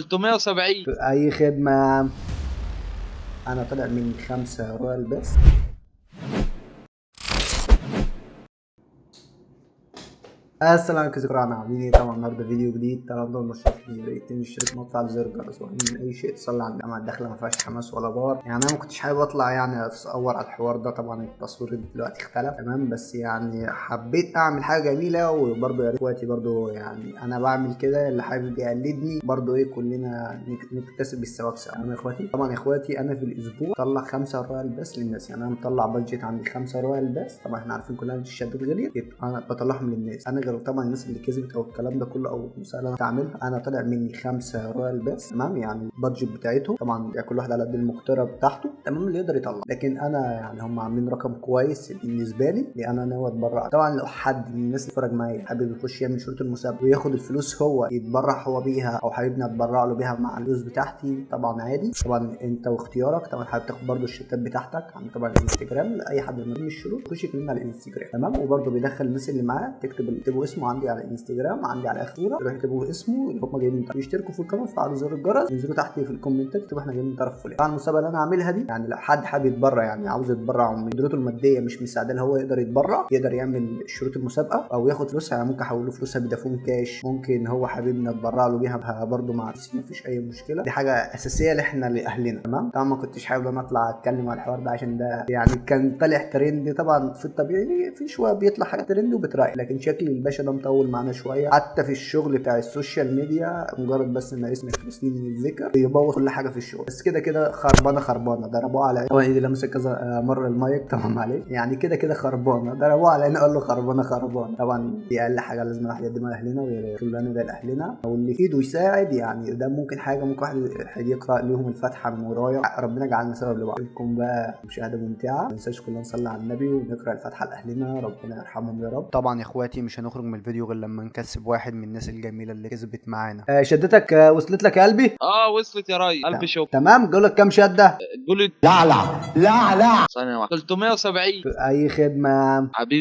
370. اي خدمة. انا طلع من 5 رويال بس. السلام عليكم ذكرانا عاملين ايه؟ طبعا النهارده فيديو جديد. طبعا دول مشتركين تشترك وتفعل زر الجرس ومن اي شيء تصلي على الجامعه الداخله ما فيهاش حماس ولا بار. يعني انا ما كنتش حابب اطلع يعني اصور على الحوار ده، طبعا التصوير دلوقتي اختلف تمام، بس يعني حبيت اعمل حاجه جميله وبرضه يا ريت اخواتي برضه يعني انا بعمل كده، اللي حابب يقلدني برضه ايه كلنا نكتسب الثواب سوا. تمام يا اخواتي. طبعا يا اخواتي انا في الاسبوع طلع 5 رويال بس للناس، يعني انا مطلع بادجت عندي 5 رويال بس. طبعا احنا عارفين كلنا الشدات غليت، انا بطلعهم للناس. انا غير طبعا الناس اللي كسبت او الكلام ده كله او المساله انا تعملها، انا طلع مني 5 رويال بس تمام. يعني البادجت بتاعتهم طبعا يعني كل واحد على قد المقترة بتاعته تمام اللي يقدر يطلع، لكن انا يعني هم عاملين رقم كويس بالنسبه لي لان انا ناوي اتبرع. طبعا لو حد من الناس اللي اتفرج معايا حابب يخش يعمل شروط المسابقه وياخد الفلوس هو يتبرع هو بيها، او حاببني اتبرع له بيها مع الفلوس بتاعتي، طبعا عادي. طبعا انت واختيارك. طبعا حابب تاخد برده الشتات بتاعتك عن طبعا الانستجرام، لاي حد من الشروط يخش يكلمنا على الانستجرام تمام. وبرده بيدخل الناس اللي معاه تكتبوا اسمه عندي على الانستجرام، عندي على اخر صوره، يروح يكتبوا اسمه اللي هم جايين من طرف، يشتركوا في القناه ويفعلوا زر الجرس، ينزلوا تحت في الكومنتات يكتبوا احنا جايين من طرف فلان. طبعا المسابقه اللي انا عاملها دي يعني لو حد حابب يتبرع، يعني عاوز يتبرع ومن قدرته الماديه مش مساعده له هو يقدر يتبرع، يقدر يعمل شروط المسابقه او ياخد فلوسها. يعني ممكن احول له فلوسها بدافون كاش، ممكن هو حاببنا نتبرع له بيها برده مع نفسي، مفيش اي مشكله. دي حاجه اساسيه لاحنا لاهلنا تمام. طبعا ما كنتش حابب انا اطلع اتكلم على الحوار ده عشان ده يعني كان طالع ترند. طبعا في الطبيعي في شويه بيطلع حاجه ترند وبترايق، لكن شكل الباشا ده مطول معانا شويه حتى في الشغل بتاع السوشيال ميديا. مجرد بس ان اسم فلسطيني يتذكر يبوظ كل حاجه في الشغل. بس كده كده خربانه ضربوه على طبعا ايدي لمسك كذا مره المايك طبعا معلش، يعني كده خربانه ضربوه على عيني، قال له خربانه. طبعا دي اقل حاجه لازم الواحد يقدمها لاهلنا ويقول لنا ده لاهلنا، او اللي في ايده يساعد. يعني ده ممكن حاجه، ممكن واحد يقرا لهم الفاتحه من ورايا، ربنا جعلنا سبب لبعض. لكم بقى مشاهده ممتعه، ما ننساش كلنا نصلي على النبي ونقرا الفاتحه لاهلنا ربنا يرحمهم يا رب. طبعا يا اخواتي مش هنخرج من الفيديو غير لما نكسب واحد من الناس الجميله اللي كسبت معانا. شدتك وصلت لك يا قلبي؟ وصلت يا ريس. الف شكر. تمام. جول لك كام شده؟ قول لا ثانية واحدة. 370. اي خدمه. حبيبي.